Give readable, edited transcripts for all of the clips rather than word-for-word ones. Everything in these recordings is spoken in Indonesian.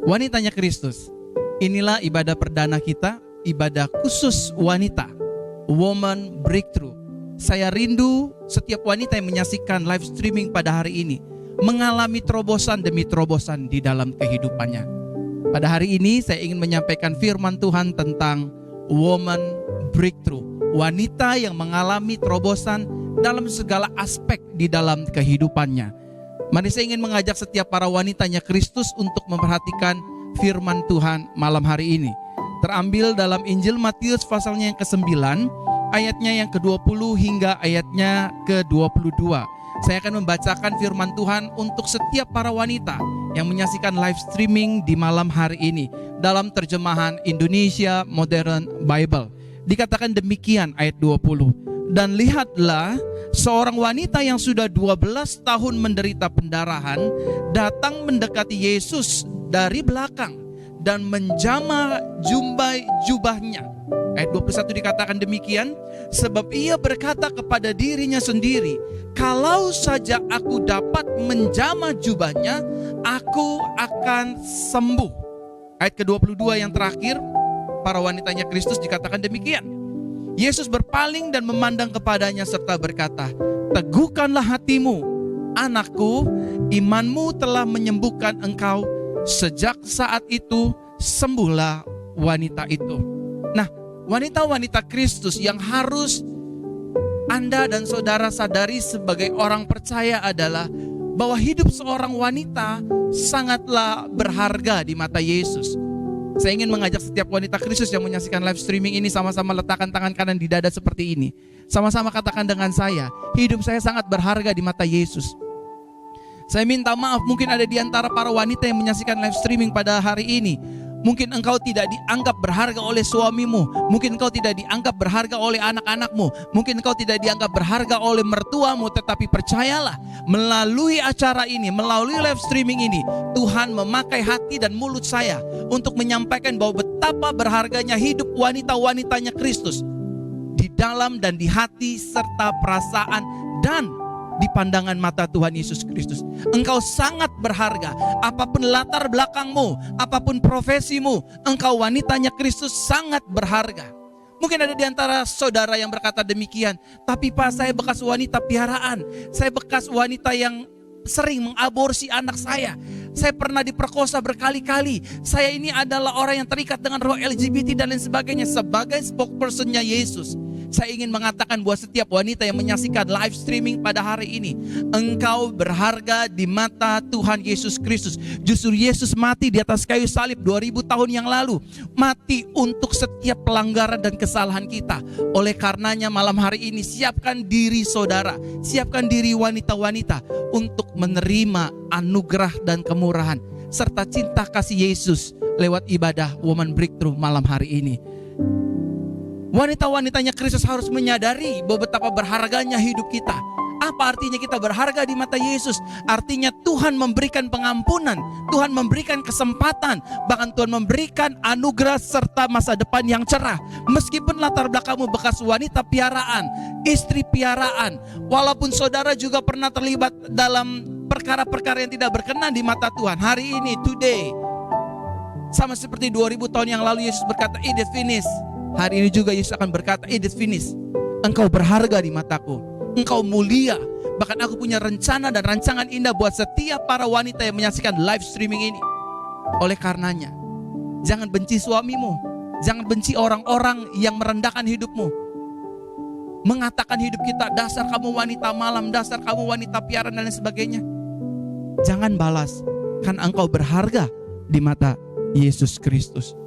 Wanitanya Kristus. Inilah ibadah perdana kita, ibadah khusus wanita, Woman Breakthrough. Saya rindu setiap wanita yang menyaksikan live streaming pada hari ini mengalami terobosan demi terobosan di dalam kehidupannya. Pada hari ini saya ingin menyampaikan firman Tuhan tentang Woman Breakthrough, wanita yang mengalami terobosan dalam segala aspek di dalam kehidupannya. Mari saya ingin mengajak setiap para wanitanya Kristus untuk memperhatikan firman Tuhan malam hari ini. Terambil dalam Injil Matius pasalnya yang ke-9, ayatnya yang ke-20 hingga ayatnya ke-22. Saya akan membacakan firman Tuhan untuk setiap para wanita yang menyaksikan live streaming di malam hari ini dalam terjemahan Indonesia Modern Bible. Dikatakan demikian ayat 20. Dan lihatlah, seorang wanita yang sudah 12 tahun menderita pendarahan datang mendekati Yesus dari belakang dan menjamah jubahnya. Ayat 21 dikatakan demikian, sebab ia berkata kepada dirinya sendiri, kalau saja aku dapat menjamah jubahnya, aku akan sembuh. Ayat ke-22 yang terakhir, para wanitanya Kristus dikatakan demikian. Yesus berpaling dan memandang kepadanya serta berkata, teguhkanlah hatimu, anakku, imanmu telah menyembuhkan engkau. Sejak saat itu sembuhlah wanita itu. Nah, wanita-wanita Kristus yang harus Anda dan saudara sadari sebagai orang percaya adalah bahwa hidup seorang wanita sangatlah berharga di mata Yesus. Saya ingin mengajak setiap wanita Kristus yang menyaksikan live streaming ini sama-sama letakkan tangan kanan di dada seperti ini. Sama-sama katakan dengan saya, hidup saya sangat berharga di mata Yesus. Saya minta maaf, mungkin ada di antara para wanita yang menyaksikan live streaming pada hari ini. Mungkin engkau tidak dianggap berharga oleh suamimu. Mungkin engkau tidak dianggap berharga oleh anak-anakmu. Mungkin engkau tidak dianggap berharga oleh mertuamu. Tetapi percayalah, melalui acara ini, melalui live streaming ini, Tuhan memakai hati dan mulut saya untuk menyampaikan bahwa betapa berharganya hidup wanita-wanitanya Kristus di dalam dan di hati serta perasaan dan di pandangan mata Tuhan Yesus Kristus. Engkau sangat berharga. Apapun latar belakangmu, apapun profesimu, engkau wanitanya Kristus sangat berharga. Mungkin ada di antara saudara yang berkata demikian, tapi Pak, saya bekas wanita piaraan. Saya bekas wanita yang sering mengaborsi anak saya. Saya pernah diperkosa berkali-kali. Saya ini adalah orang yang terikat dengan roh LGBT dan lain sebagainya. Sebagai spokespersonnya Yesus, saya ingin mengatakan bahwa setiap wanita yang menyaksikan live streaming pada hari ini, engkau berharga di mata Tuhan Yesus Kristus. Justru Yesus mati di atas kayu salib 2000 tahun yang lalu. Mati untuk setiap pelanggaran dan kesalahan kita. Oleh karenanya malam hari ini siapkan diri saudara, siapkan diri wanita-wanita untuk menerima anugerah dan kemurahan serta cinta kasih Yesus lewat ibadah Woman Breakthrough malam hari ini. Wanita-wanitanya Kristus harus menyadari bahwa betapa berharganya hidup kita. Apa artinya kita berharga di mata Yesus? Artinya Tuhan memberikan pengampunan, Tuhan memberikan kesempatan, bahkan Tuhan memberikan anugerah serta masa depan yang cerah. Meskipun latar belakangmu bekas wanita piaraan, istri piaraan, walaupun saudara juga pernah terlibat dalam perkara-perkara yang tidak berkenan di mata Tuhan. Hari ini, today, sama seperti 2000 tahun yang lalu Yesus berkata, it is finished. Hari ini juga Yesus akan berkata, it is finished. Engkau berharga di mataku, engkau mulia. Bahkan aku punya rencana dan rancangan indah buat setiap para wanita yang menyaksikan live streaming ini. Oleh karenanya, jangan benci suamimu, jangan benci orang-orang yang merendahkan hidupmu, mengatakan hidup kita, dasar kamu wanita malam, dasar kamu wanita piaraan dan lain sebagainya. Jangan balas, kan engkau berharga di mata Yesus Kristus.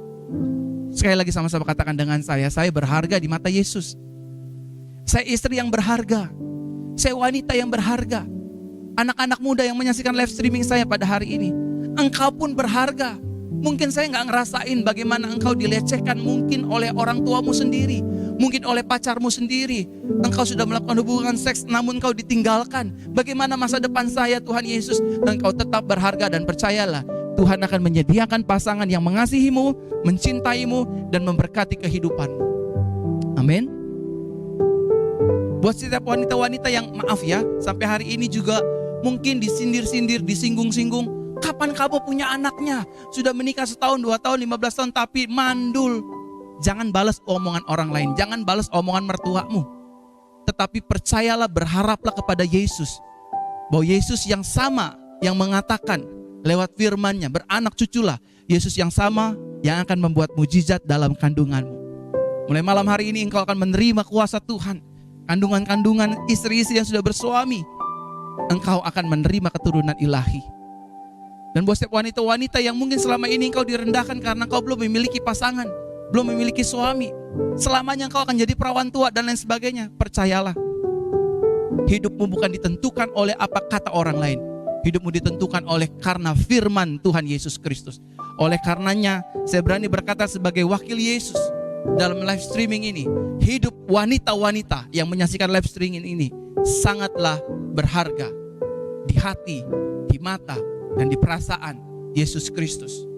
Sekali lagi sama-sama katakan dengan saya berharga di mata Yesus. Saya istri yang berharga, saya wanita yang berharga. Anak-anak muda yang menyaksikan live streaming saya pada hari ini, engkau pun berharga. Mungkin saya gak ngerasain bagaimana engkau dilecehkan mungkin oleh orang tuamu sendiri, mungkin oleh pacarmu sendiri. Engkau sudah melakukan hubungan seks namun engkau ditinggalkan. Bagaimana masa depan saya Tuhan Yesus? Engkau tetap berharga dan percayalah, Tuhan akan menyediakan pasangan yang mengasihimu, mencintaimu, dan memberkati kehidupanmu. Amin. Buat setiap wanita-wanita yang maaf ya, sampai hari ini juga mungkin disindir-sindir, disinggung-singgung. Kapan kamu punya anaknya? Sudah menikah 1 tahun, 2 tahun, 15 tahun tapi mandul. Jangan balas omongan orang lain, jangan balas omongan mertuamu. Tetapi percayalah, berharaplah kepada Yesus. Bahwa Yesus yang sama yang mengatakan lewat firman-Nya, beranak cuculah. Yesus yang sama yang akan membuat mujizat dalam kandunganmu. Mulai malam hari ini engkau akan menerima kuasa Tuhan. Kandungan-kandungan istri-istri yang sudah bersuami, engkau akan menerima keturunan ilahi. Dan buat setiap wanita-wanita yang mungkin selama ini engkau direndahkan karena engkau belum memiliki pasangan, belum memiliki suami, selamanya engkau akan jadi perawan tua dan lain sebagainya. Percayalah, hidupmu bukan ditentukan oleh apa kata orang lain. Hidupmu ditentukan oleh karena firman Tuhan Yesus Kristus. Oleh karenanya saya berani berkata sebagai wakil Yesus dalam live streaming ini, hidup wanita-wanita yang menyaksikan live streaming ini sangatlah berharga di hati, di mata, dan di perasaan Yesus Kristus.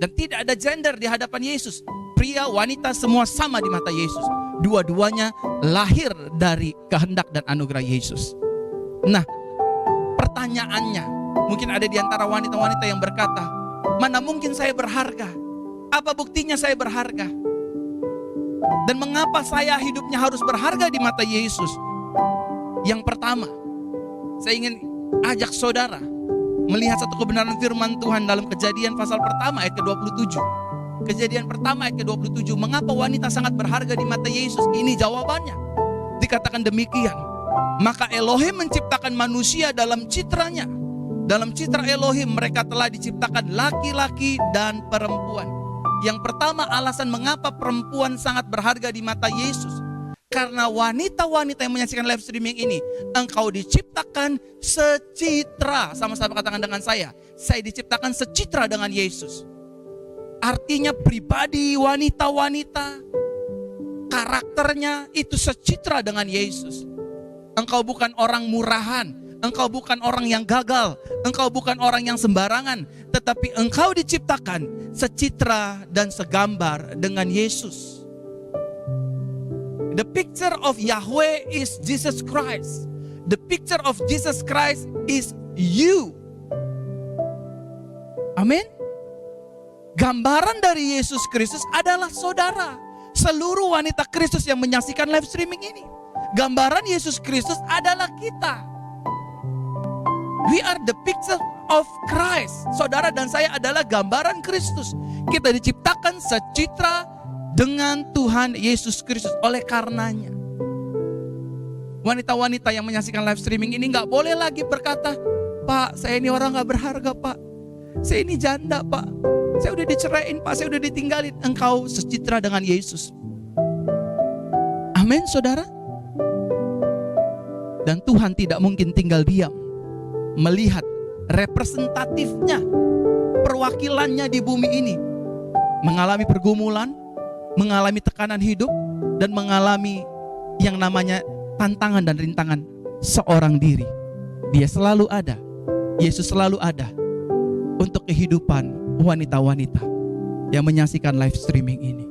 Dan tidak ada gender di hadapan Yesus. Pria, wanita semua sama di mata Yesus. Dua-duanya lahir dari kehendak dan anugerah Yesus. Nah, pertanyaannya, mungkin ada di antara wanita-wanita yang berkata, mana mungkin saya berharga? Apa buktinya saya berharga? Dan mengapa saya hidupnya harus berharga di mata Yesus? Yang pertama, saya ingin ajak saudara melihat satu kebenaran firman Tuhan dalam Kejadian pasal pertama ayat ke-27. Kejadian pertama ayat ke-27. Mengapa wanita sangat berharga di mata Yesus? Ini jawabannya. Dikatakan demikian. Maka Elohim menciptakan manusia dalam citranya. Dalam citra Elohim mereka telah diciptakan laki-laki dan perempuan. Yang pertama, alasan mengapa perempuan sangat berharga di mata Yesus, karena wanita-wanita yang menyaksikan live streaming ini, engkau diciptakan secitra. Sama-sama katakan dengan saya diciptakan secitra dengan Yesus. Artinya pribadi wanita-wanita, karakternya itu secitra dengan Yesus. Engkau bukan orang murahan, engkau bukan orang yang gagal, engkau bukan orang yang sembarangan, tetapi engkau diciptakan secitra dan segambar dengan Yesus. The picture of Yahweh is Jesus Christ. The picture of Jesus Christ is you. Amin. Gambaran dari Yesus Kristus adalah saudara. Seluruh wanita Kristus yang menyaksikan live streaming ini, gambaran Yesus Kristus adalah kita. We are the picture of Christ. Saudara dan saya adalah gambaran Kristus. Kita diciptakan secitra dengan Tuhan Yesus Kristus. Oleh karenanya, wanita-wanita yang menyaksikan live streaming ini gak boleh lagi berkata, Pak, saya ini orang gak berharga, Pak. Saya ini janda, Pak. Saya udah diceraiin, Pak. Saya udah ditinggalin. Engkau secitra dengan Yesus. Amin, saudara. Dan Tuhan tidak mungkin tinggal diam melihat representatifnya, perwakilannya di bumi ini mengalami pergumulan, mengalami tekanan hidup, dan mengalami yang namanya tantangan dan rintangan seorang diri. Dia selalu ada, Yesus selalu ada untuk kehidupan wanita-wanita yang menyaksikan live streaming ini.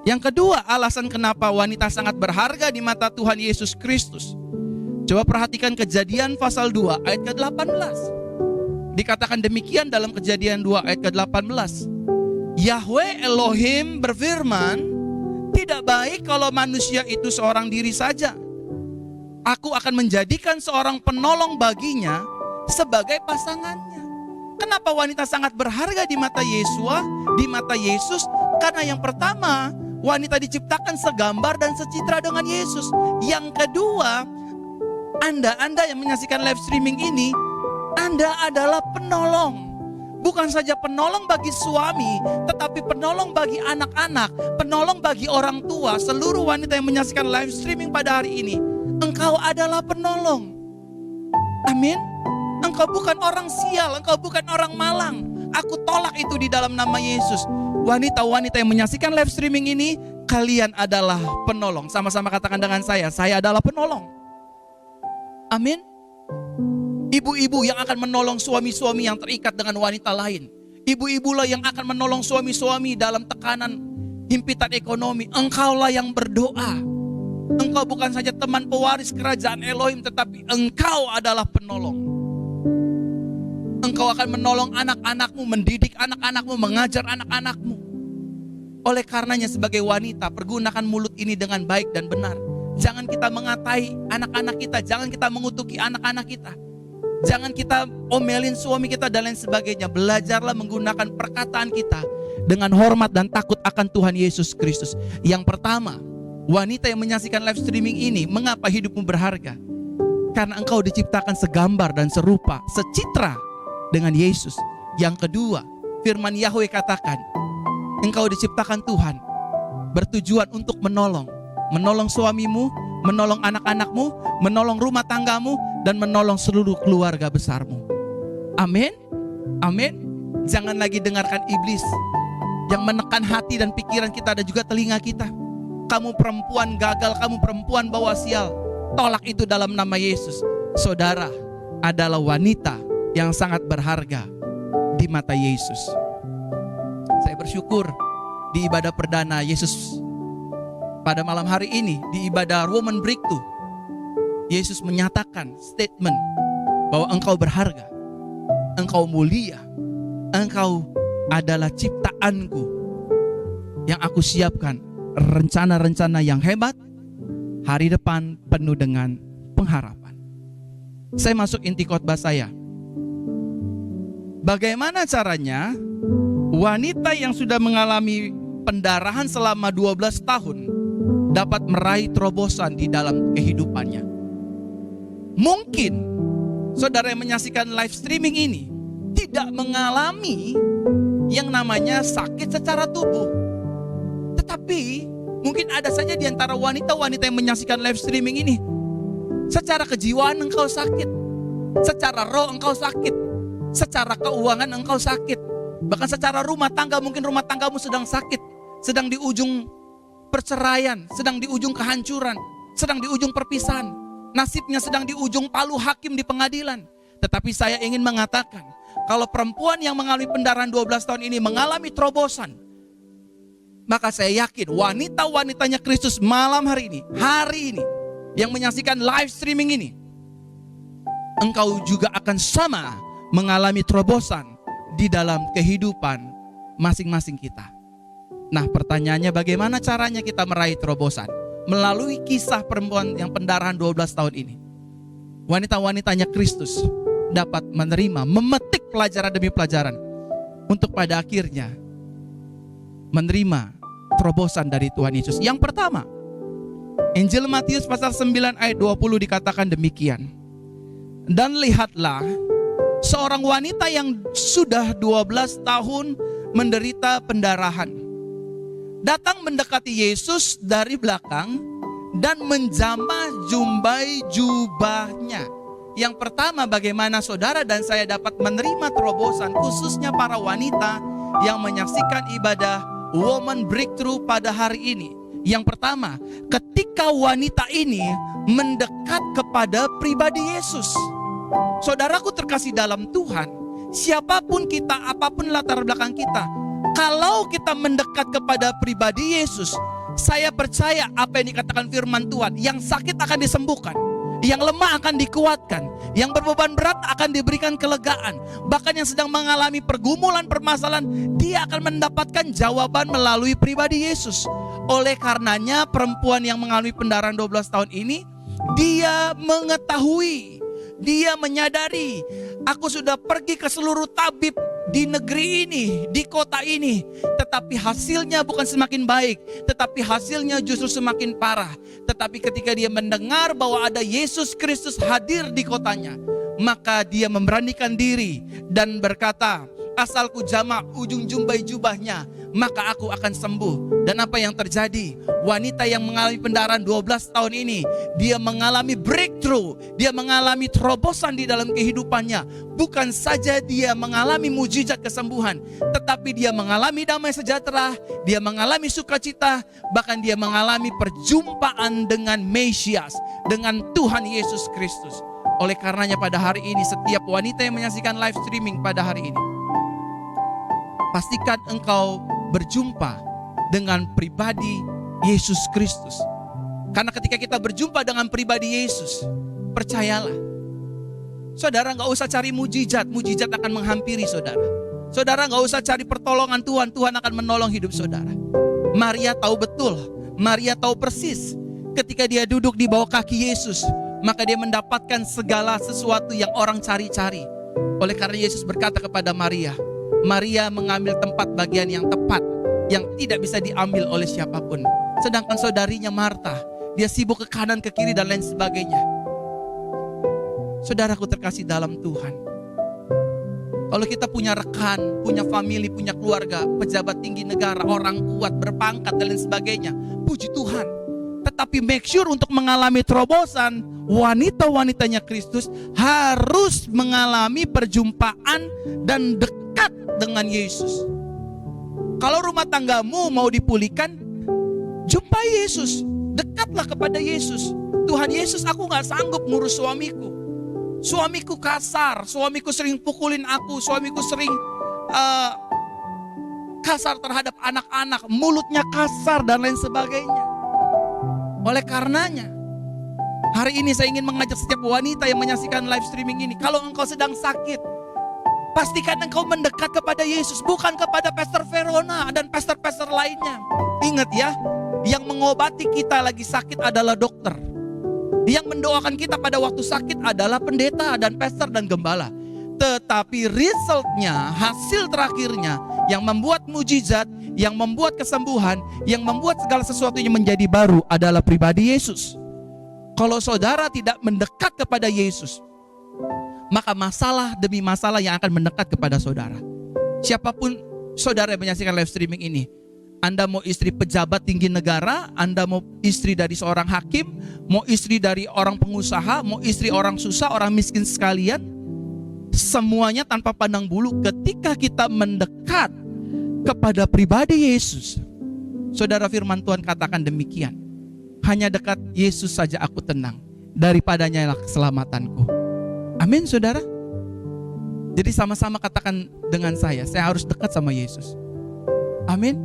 Yang kedua, alasan kenapa wanita sangat berharga di mata Tuhan Yesus Kristus. Coba perhatikan Kejadian pasal 2 ayat ke-18. Dikatakan demikian dalam Kejadian 2 ayat ke-18. Yahweh Elohim berfirman, tidak baik kalau manusia itu seorang diri saja. Aku akan menjadikan seorang penolong baginya sebagai pasangannya. Kenapa wanita sangat berharga di mata Yesua, di mata Yesus? Karena yang pertama, wanita diciptakan segambar dan secitra dengan Yesus. Yang kedua, Anda yang menyaksikan live streaming ini, Anda adalah penolong. Bukan saja penolong bagi suami, tetapi penolong bagi anak-anak, penolong bagi orang tua. Seluruh wanita yang menyaksikan live streaming pada hari ini, engkau adalah penolong. Amin. Engkau bukan orang sial, engkau bukan orang malang. Aku tolak itu di dalam nama Yesus. Wanita-wanita yang menyaksikan live streaming ini, kalian adalah penolong. Sama-sama katakan dengan saya adalah penolong. Amin. Ibu-ibu yang akan menolong suami-suami yang terikat dengan wanita lain. Ibu-ibulah yang akan menolong suami-suami dalam tekanan himpitan ekonomi. Engkaulah yang berdoa. Engkau bukan saja teman pewaris kerajaan Elohim, tetapi engkau adalah penolong. Engkau akan menolong anak-anakmu, mendidik anak-anakmu, mengajar anak-anakmu. Oleh karenanya sebagai wanita, pergunakan mulut ini dengan baik dan benar. Jangan kita mengatai anak-anak kita, jangan kita mengutuki anak-anak kita. Jangan kita omelin suami kita dan lain sebagainya. Belajarlah menggunakan perkataan kita dengan hormat dan takut akan Tuhan Yesus Kristus. Yang pertama, wanita yang menyaksikan live streaming ini, mengapa hidupmu berharga? Karena engkau diciptakan segambar dan serupa, secitra dengan Yesus. Yang kedua, firman Yahweh katakan, engkau diciptakan Tuhan bertujuan untuk menolong suamimu, menolong anak-anakmu, menolong rumah tanggamu, dan menolong seluruh keluarga besarmu. Amin. Amin. Jangan lagi dengarkan iblis yang menekan hati dan pikiran kita dan juga telinga kita. Kamu perempuan gagal, kamu perempuan bawa sial. Tolak itu dalam nama Yesus. Saudara adalah wanita yang sangat berharga di mata Yesus. Saya bersyukur di ibadah perdana Yesus pada malam hari ini, di ibadah Woman Breakthrough, Yesus menyatakan statement bahwa engkau berharga, engkau mulia, engkau adalah ciptaanku yang aku siapkan rencana-rencana yang hebat, hari depan penuh dengan pengharapan. Saya masuk inti khotbah saya. Bagaimana caranya wanita yang sudah mengalami pendarahan selama 12 tahun dapat meraih terobosan di dalam kehidupannya? Mungkin saudara yang menyaksikan live streaming ini tidak mengalami yang namanya sakit secara tubuh. Tetapi mungkin ada saja di antara wanita-wanita yang menyaksikan live streaming ini, secara kejiwaan engkau sakit, secara roh engkau sakit, secara keuangan engkau sakit, bahkan secara rumah tangga mungkin rumah tanggamu sedang sakit, sedang di ujung perceraian, sedang di ujung kehancuran, sedang di ujung perpisahan, nasibnya sedang di ujung palu hakim di pengadilan. Tetapi saya ingin mengatakan, kalau perempuan yang mengalami pendarahan 12 tahun ini mengalami terobosan, maka saya yakin wanita-wanitanya Kristus malam hari ini yang menyaksikan live streaming ini, engkau juga akan sama mengalami terobosan di dalam kehidupan masing-masing kita. Nah, pertanyaannya, bagaimana caranya kita meraih terobosan? Melalui kisah perempuan yang pendarahan 12 tahun ini. Wanita-wanitanya Kristus dapat menerima, memetik pelajaran demi pelajaran untuk pada akhirnya menerima terobosan dari Tuhan Yesus. Yang pertama, Injil Matius pasal 9 ayat 20 dikatakan demikian. Dan lihatlah, seorang wanita yang sudah 12 tahun menderita pendarahan datang mendekati Yesus dari belakang dan menjamah jumbai jubahnya. Yang pertama, bagaimana saudara dan saya dapat menerima terobosan, khususnya para wanita yang menyaksikan ibadah Woman Breakthrough pada hari ini. Yang pertama, ketika wanita ini mendekat kepada pribadi Yesus. Saudaraku terkasih dalam Tuhan, siapapun kita, apapun latar belakang kita, kalau kita mendekat kepada pribadi Yesus, saya percaya apa yang dikatakan firman Tuhan, yang sakit akan disembuhkan, yang lemah akan dikuatkan, yang berbeban berat akan diberikan kelegaan. Bahkan yang sedang mengalami pergumulan, permasalahan, dia akan mendapatkan jawaban melalui pribadi Yesus. Oleh karenanya perempuan yang mengalami pendarahan 12 tahun ini, dia mengetahui, dia menyadari, aku sudah pergi ke seluruh tabib di negeri ini, di kota ini, tetapi hasilnya bukan semakin baik, tetapi hasilnya justru semakin parah. Tetapi ketika dia mendengar bahwa ada Yesus Kristus hadir di kotanya, maka dia memberanikan diri dan berkata, asalku jamak ujung jumbai jubahnya, maka aku akan sembuh. Dan apa yang terjadi? Wanita yang mengalami pendarahan 12 tahun ini, dia mengalami breakthrough, dia mengalami terobosan di dalam kehidupannya. Bukan saja dia mengalami mujizat kesembuhan, tetapi dia mengalami damai sejahtera, dia mengalami sukacita, bahkan dia mengalami perjumpaan dengan Mesias, dengan Tuhan Yesus Kristus. Oleh karenanya pada hari ini, setiap wanita yang menyaksikan live streaming pada hari ini, pastikan engkau berjumpa dengan pribadi Yesus Kristus. Karena ketika kita berjumpa dengan pribadi Yesus, percayalah, Saudara nggak usah cari mujizat, mujizat akan menghampiri saudara. Saudara nggak usah cari pertolongan Tuhan, Tuhan akan menolong hidup saudara. Maria tahu betul, Maria tahu persis ketika dia duduk di bawah kaki Yesus, maka dia mendapatkan segala sesuatu yang orang cari-cari. Oleh karena Yesus berkata kepada Maria, Maria mengambil tempat bagian yang tepat, yang tidak bisa diambil oleh siapapun. Sedangkan saudarinya Marta, dia sibuk ke kanan, ke kiri, dan lain sebagainya. Saudaraku terkasih dalam Tuhan, kalau kita punya rekan, punya family, punya keluarga, pejabat tinggi negara, orang kuat, berpangkat, dan lain sebagainya, puji Tuhan. Tetapi make sure untuk mengalami terobosan, wanita-wanitanya Kristus harus mengalami perjumpaan dan dekat dengan Yesus. Kalau rumah tanggamu mau dipulihkan, jumpai Yesus, dekatlah kepada Yesus. Tuhan Yesus, aku gak sanggup ngurus suamiku. Suamiku kasar, suamiku sering pukulin aku, suamiku sering kasar terhadap anak-anak, mulutnya kasar dan lain sebagainya. Oleh karenanya, hari ini saya ingin mengajak setiap wanita yang menyaksikan live streaming ini, kalau engkau sedang sakit, pastikan engkau mendekat kepada Yesus, bukan kepada Pastor Verona dan pastor-pastor lainnya. Ingat ya, yang mengobati kita lagi sakit adalah dokter. Yang mendoakan kita pada waktu sakit adalah pendeta dan pastor dan gembala. Tetapi resultnya, hasil terakhirnya, yang membuat mujizat, yang membuat kesembuhan, yang membuat segala sesuatunya menjadi baru adalah pribadi Yesus. Kalau saudara tidak mendekat kepada Yesus, maka masalah demi masalah yang akan mendekat kepada saudara. Siapapun saudara yang menyaksikan live streaming ini, Anda mau istri pejabat tinggi negara, Anda mau istri dari seorang hakim, mau istri dari orang pengusaha, mau istri orang susah, orang miskin sekalian, semuanya tanpa pandang bulu, ketika kita mendekat kepada pribadi Yesus, saudara, firman Tuhan katakan demikian, hanya dekat Yesus saja aku tenang, daripadanya lah keselamatanku. Amin saudara. Jadi sama-sama katakan dengan saya harus dekat sama Yesus. Amin.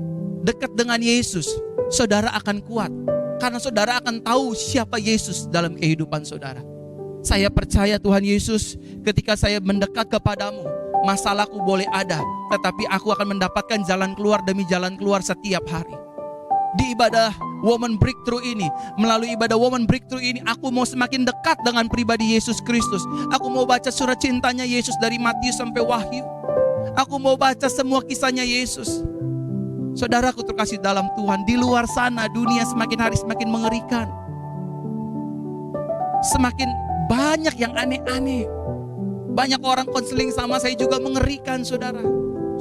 Dekat dengan Yesus, saudara akan kuat, karena saudara akan tahu siapa Yesus dalam kehidupan saudara. Saya percaya Tuhan Yesus, ketika saya mendekat kepadamu, masalahku boleh ada, tetapi aku akan mendapatkan jalan keluar demi jalan keluar setiap hari. Di ibadah Woman Breakthrough ini, melalui ibadah Woman Breakthrough ini, aku mau semakin dekat dengan pribadi Yesus Kristus. Aku mau baca surat cintanya Yesus dari Matius sampai Wahyu. Aku mau baca semua kisahnya Yesus. Saudaraku terkasih dalam Tuhan, di luar sana dunia semakin hari semakin mengerikan. Semakin banyak yang aneh-aneh. Banyak orang konseling sama saya juga mengerikan saudara.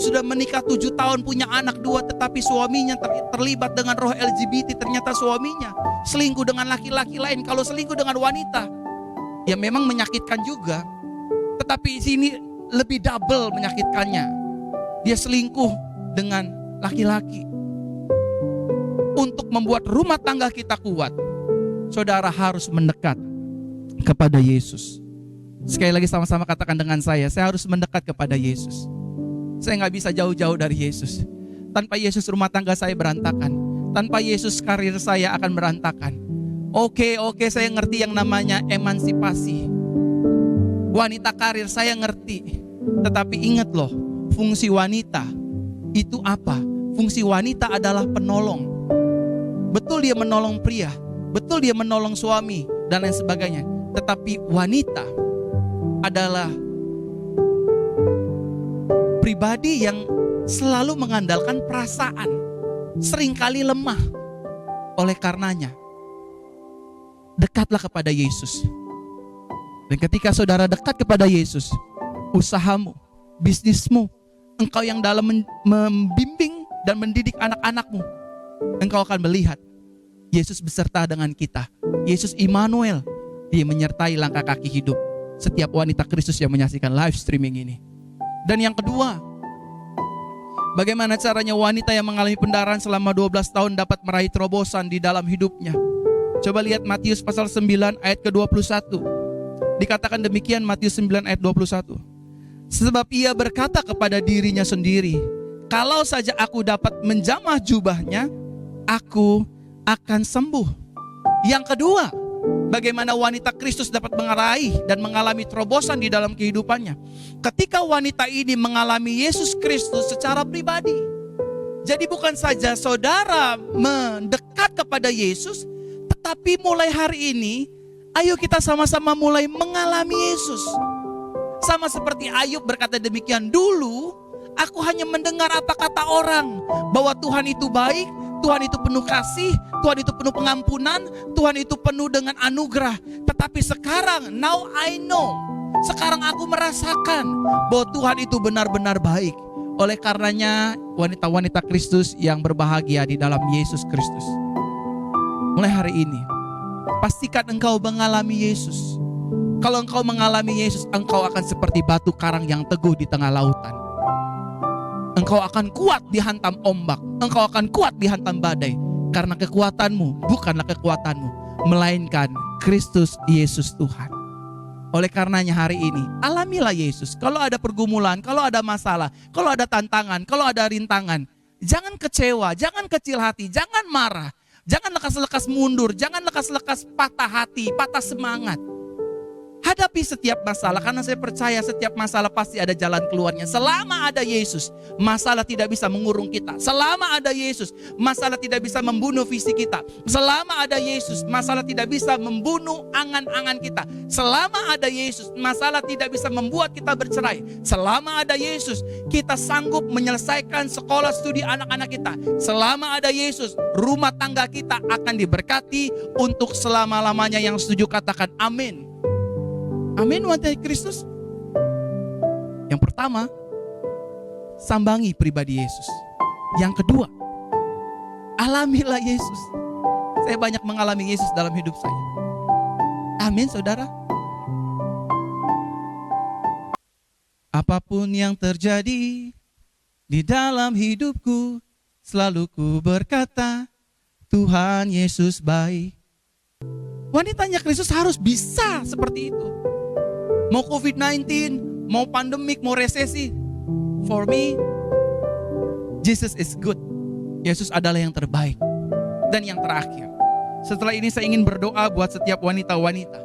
Sudah menikah 7 tahun, punya anak 2, tetapi suaminya terlibat dengan roh LGBT. Ternyata suaminya selingkuh dengan laki-laki lain. Kalau selingkuh dengan wanita, ya memang menyakitkan juga, tetapi sini lebih double menyakitkannya. Dia selingkuh dengan laki-laki. Untuk membuat rumah tangga kita kuat, saudara harus mendekat kepada Yesus. Sekali lagi sama-sama katakan dengan saya harus mendekat kepada Yesus. Saya gak bisa jauh-jauh dari Yesus. Tanpa Yesus rumah tangga saya berantakan. Tanpa Yesus karir saya akan berantakan. Oke, saya ngerti yang namanya emansipasi. Wanita karir saya ngerti. Tetapi ingat loh, fungsi wanita itu apa? Fungsi wanita adalah penolong. Betul dia menolong pria, betul dia menolong suami dan lain sebagainya. Tetapi wanita adalah pribadi yang selalu mengandalkan perasaan, seringkali lemah. Oleh karenanya, dekatlah kepada Yesus. Dan ketika saudara dekat kepada Yesus, usahamu, bisnismu, engkau yang dalam membimbing dan mendidik anak-anakmu, engkau akan melihat Yesus beserta dengan kita. Yesus Immanuel, dia menyertai langkah kaki hidup setiap wanita Kristus yang menyaksikan live streaming ini. Dan yang kedua, bagaimana caranya wanita yang mengalami pendarahan selama 12 tahun dapat meraih terobosan di dalam hidupnya? Coba lihat Matius pasal 9 ayat ke-21. Dikatakan demikian, Matius 9 ayat 21. Sebab ia berkata kepada dirinya sendiri, kalau saja aku dapat menjamah jubahnya, aku akan sembuh. Yang kedua, Bagaimana wanita Kristus dapat meraih dan mengalami terobosan di dalam kehidupannya ketika wanita ini mengalami Yesus Kristus secara pribadi. Jadi bukan saja saudara mendekat kepada Yesus, tetapi mulai hari ini ayo kita sama-sama mulai mengalami Yesus. Sama seperti Ayub berkata demikian, dulu aku hanya mendengar apa kata orang, bahwa Tuhan itu baik, Tuhan itu penuh kasih, Tuhan itu penuh pengampunan, Tuhan itu penuh dengan anugerah. Tetapi sekarang, now I know, sekarang aku merasakan bahwa Tuhan itu benar-benar baik. Oleh karenanya wanita-wanita Kristus yang berbahagia di dalam Yesus Kristus, mulai hari ini pastikan engkau mengalami Yesus. Kalau engkau mengalami Yesus, engkau akan seperti batu karang yang teguh di tengah lautan. Engkau akan kuat dihantam ombak, engkau akan kuat dihantam badai, karena kekuatanmu bukanlah kekuatanmu, melainkan Kristus Yesus Tuhan. Oleh karenanya hari ini alamilah Yesus. Kalau ada pergumulan, kalau ada masalah, kalau ada tantangan, kalau ada rintangan, jangan kecewa, jangan kecil hati, jangan marah, jangan lekas-lekas mundur, jangan lekas-lekas patah hati, patah semangat. Hadapi setiap masalah, karena saya percaya setiap masalah pasti ada jalan keluarnya. Selama ada Yesus, masalah tidak bisa mengurung kita. Selama ada Yesus, masalah tidak bisa membunuh visi kita. Selama ada Yesus, masalah tidak bisa membunuh angan-angan kita. Selama ada Yesus, masalah tidak bisa membuat kita bercerai. Selama ada Yesus, kita sanggup menyelesaikan sekolah studi anak-anak kita. Selama ada Yesus, rumah tangga kita akan diberkati untuk selama-lamanya. Yang setuju katakan amin. Amin, wanita Kristus. Yang pertama, sambangi pribadi Yesus. Yang kedua, alamilah Yesus. Saya banyak mengalami Yesus dalam hidup saya. Amin, saudara. Apapun yang terjadi di dalam hidupku, selalu ku berkata, Tuhan Yesus baik. Wanitanya Kristus harus bisa seperti itu. Mau COVID-19, mau pandemik, mau resesi, for me, Jesus is good. Yesus adalah yang terbaik. Dan yang terakhir, setelah ini saya ingin berdoa buat setiap wanita-wanita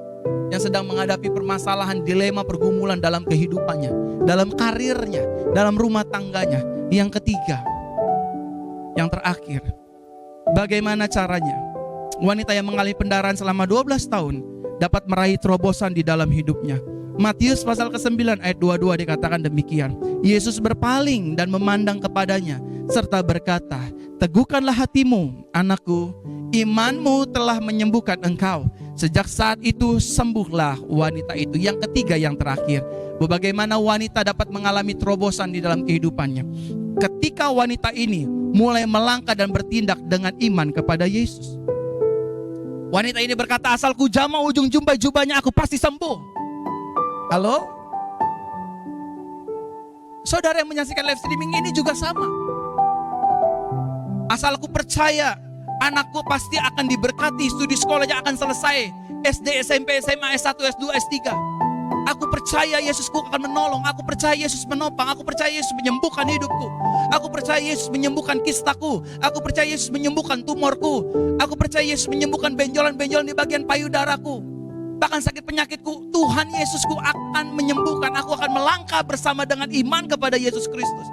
yang sedang menghadapi permasalahan, dilema, pergumulan dalam kehidupannya, dalam karirnya, dalam rumah tangganya. Yang ketiga, yang terakhir, bagaimana caranya wanita yang mengalami pendarahan selama 12 tahun dapat meraih terobosan di dalam hidupnya. Matius pasal ke-9 ayat 22 dikatakan demikian. Yesus berpaling dan memandang kepadanya serta berkata, teguhkanlah hatimu, anakku, imanmu telah menyembuhkan engkau. Sejak saat itu sembuhlah wanita itu. Yang ketiga, yang terakhir, bagaimana wanita dapat mengalami terobosan di dalam kehidupannya. Ketika wanita ini mulai melangkah dan bertindak dengan iman kepada Yesus. Wanita ini berkata, asal ku jamah ujung jubahnya aku pasti sembuh. Halo? Saudara yang menyaksikan live streaming ini juga sama. Asal aku percaya anakku pasti akan diberkati, studi sekolahnya akan selesai, SD, SMP, SMA, S1, S2, S3. Aku percaya Yesusku akan menolong. Aku percaya Yesus menopang. Aku percaya Yesus menyembuhkan hidupku. Aku percaya Yesus menyembuhkan kistaku. Aku percaya Yesus menyembuhkan tumorku. Aku percaya Yesus menyembuhkan benjolan-benjolan di bagian payudaraku. Bahkan sakit penyakitku, Tuhan Yesusku akan menyembuhkan. Aku akan melangkah bersama dengan iman kepada Yesus Kristus.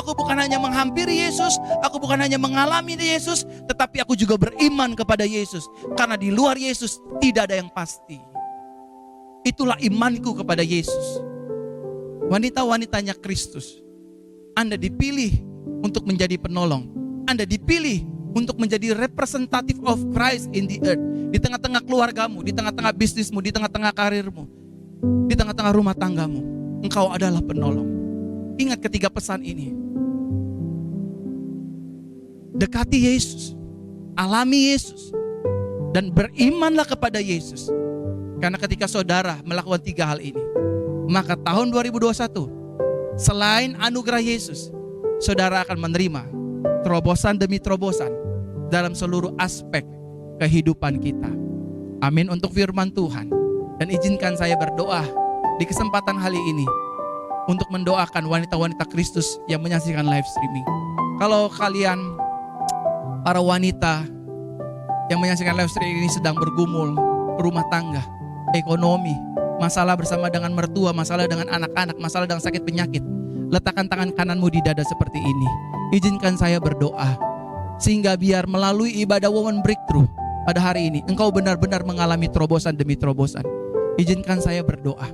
Aku bukan hanya menghampiri Yesus, aku bukan hanya mengalami Yesus, tetapi aku juga beriman kepada Yesus. Karena di luar Yesus tidak ada yang pasti. Itulah imanku kepada Yesus. Wanita-wanitanya Kristus, Anda dipilih untuk menjadi penolong. Anda dipilih untuk menjadi representative of Christ in the earth. Di tengah-tengah keluargamu, di tengah-tengah bisnismu, di tengah-tengah karirmu, di tengah-tengah rumah tanggamu, engkau adalah penolong. Ingat ketiga pesan ini. Dekati Yesus, alami Yesus, dan berimanlah kepada Yesus. Karena ketika saudara melakukan tiga hal ini, maka tahun 2021, selain anugerah Yesus, saudara akan menerima terobosan demi terobosan dalam seluruh aspek kehidupan kita. Amin untuk firman Tuhan. Dan izinkan saya berdoa di kesempatan kali ini untuk mendoakan wanita-wanita Kristus yang menyaksikan live streaming. Kalau kalian para wanita yang menyaksikan live streaming ini sedang bergumul, rumah tangga, ekonomi, masalah bersama dengan mertua, masalah dengan anak-anak, masalah dengan sakit penyakit. Letakkan tangan kananmu di dada seperti ini. Izinkan saya berdoa, sehingga biar melalui ibadah Woman Breakthrough pada hari ini, engkau benar-benar mengalami terobosan demi terobosan. Izinkan saya berdoa.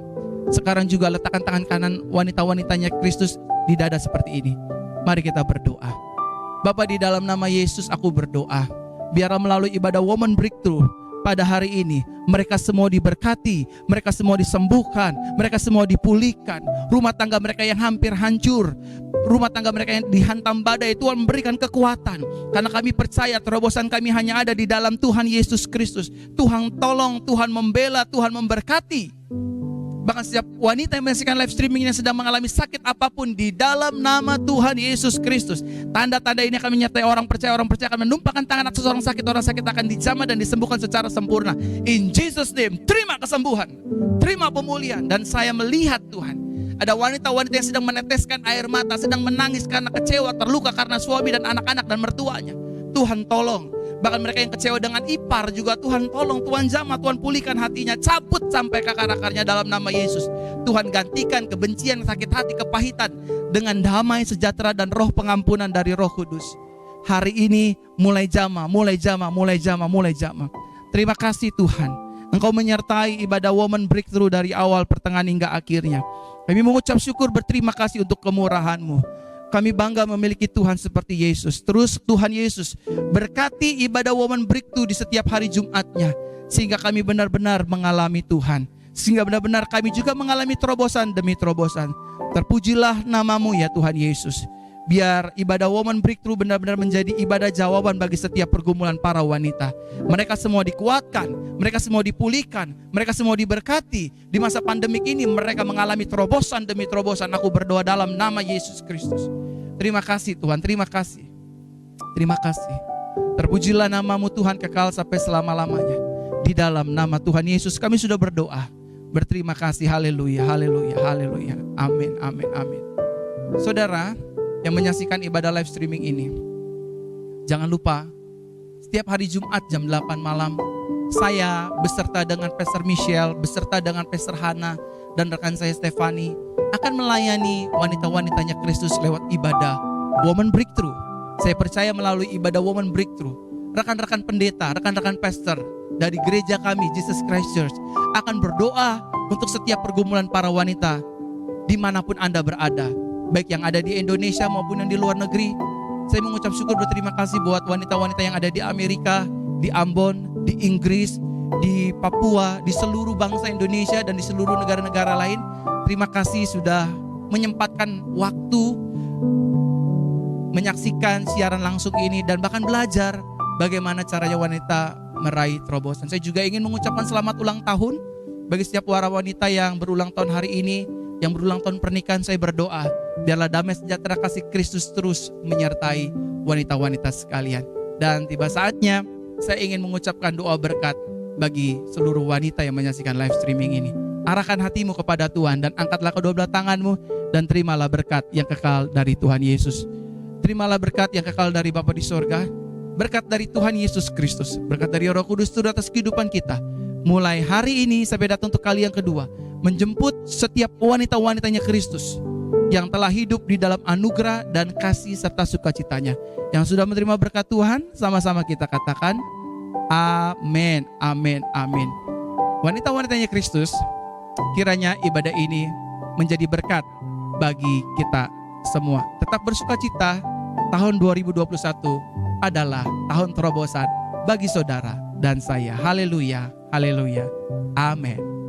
Sekarang juga letakkan tangan kanan wanita-wanitanya Kristus di dada seperti ini. Mari kita berdoa. Bapa, di dalam nama Yesus aku berdoa, biarlah melalui ibadah Woman Breakthrough pada hari ini, mereka semua diberkati, mereka semua disembuhkan, mereka semua dipulihkan. Rumah tangga mereka yang hampir hancur, rumah tangga mereka yang dihantam badai, Tuhan memberikan kekuatan. Karena kami percaya terobosan kami hanya ada di dalam Tuhan Yesus Kristus. Tuhan tolong, Tuhan membela, Tuhan memberkati. Bahkan setiap wanita yang menyaksikan live streaming yang sedang mengalami sakit apapun, di dalam nama Tuhan Yesus Kristus, tanda-tanda ini akan menyertai orang percaya akan menumpahkan tangan atas orang sakit akan dijamah dan disembuhkan secara sempurna. In Jesus name, terima kesembuhan, terima pemulihan. Dan saya melihat Tuhan, ada wanita-wanita yang sedang meneteskan air mata, sedang menangis karena kecewa, terluka karena suami dan anak-anak dan mertuanya. Tuhan tolong. Bahkan mereka yang kecewa dengan ipar juga, Tuhan tolong, Tuhan jamah, Tuhan pulihkan hatinya, cabut sampai ke akar-akarnya dalam nama Yesus. Tuhan gantikan kebencian, sakit hati, kepahitan dengan damai sejahtera dan roh pengampunan dari Roh Kudus. Hari ini mulai jamah. Terima kasih Tuhan, Engkau menyertai ibadah Woman Breakthrough dari awal, pertengahan hingga akhirnya. Kami mengucap syukur, berterima kasih untuk kemurahan-Mu. Kami bangga memiliki Tuhan seperti Yesus. Terus Tuhan Yesus berkati ibadah Woman Breakthrough di setiap hari Jumatnya, sehingga kami benar-benar mengalami Tuhan, sehingga benar-benar kami juga mengalami terobosan demi terobosan. Terpujilah nama-Mu ya Tuhan Yesus. Biar ibadah Woman Breakthrough benar-benar menjadi ibadah jawaban bagi setiap pergumulan para wanita. Mereka semua dikuatkan, mereka semua dipulihkan, mereka semua diberkati. Di masa pandemik ini mereka mengalami terobosan demi terobosan. Aku berdoa dalam nama Yesus Kristus. Terima kasih Tuhan, terima kasih. Terima kasih. Terpujilah nama-Mu Tuhan kekal sampai selama-lamanya. Di dalam nama Tuhan Yesus kami sudah berdoa. Berterima kasih, haleluya, haleluya, haleluya. Amin, amin, amin. Saudara yang menyaksikan ibadah live streaming ini, jangan lupa setiap hari Jumat jam 8 malam saya beserta dengan Pastor Michelle, beserta dengan Pastor Hana dan rekan saya Stefani akan melayani wanita-wanitanya Kristus lewat ibadah Woman Breakthrough. Saya percaya melalui ibadah Woman Breakthrough, rekan-rekan pendeta, rekan-rekan pastor dari gereja kami Jesus Christ Church akan berdoa untuk setiap pergumulan para wanita dimanapun Anda berada, baik yang ada di Indonesia maupun yang di luar negeri. Saya mengucap syukur, berterima kasih buat wanita-wanita yang ada di Amerika, di Ambon, di Inggris, di Papua, di seluruh bangsa Indonesia dan di seluruh negara-negara lain. Terima kasih sudah menyempatkan waktu menyaksikan siaran langsung ini dan bahkan belajar bagaimana caranya wanita meraih terobosan. Saya juga ingin mengucapkan selamat ulang tahun bagi setiap para wanita yang berulang tahun hari ini, yang berulang tahun pernikahan. Saya berdoa biarlah damai sejahtera kasih Kristus terus menyertai wanita-wanita sekalian. Dan tiba saatnya saya ingin mengucapkan doa berkat bagi seluruh wanita yang menyaksikan live streaming ini. Arahkan hatimu kepada Tuhan dan angkatlah kedua belah tanganmu dan terimalah berkat yang kekal dari Tuhan Yesus. Terimalah berkat yang kekal dari Bapa di sorga, berkat dari Tuhan Yesus Kristus, berkat dari Roh Kudus turun atas kehidupan kita mulai hari ini sampai datang untuk kali yang kedua, menjemput setiap wanita-wanitanya Kristus yang telah hidup di dalam anugerah dan kasih serta sukacitanya. Yang sudah menerima berkat Tuhan, sama-sama kita katakan amin, amin, amin. Wanita-wanitanya Kristus, kiranya ibadah ini menjadi berkat bagi kita semua. Tetap bersukacita, tahun 2021 adalah tahun terobosan bagi saudara dan saya. Haleluya, haleluya, amin.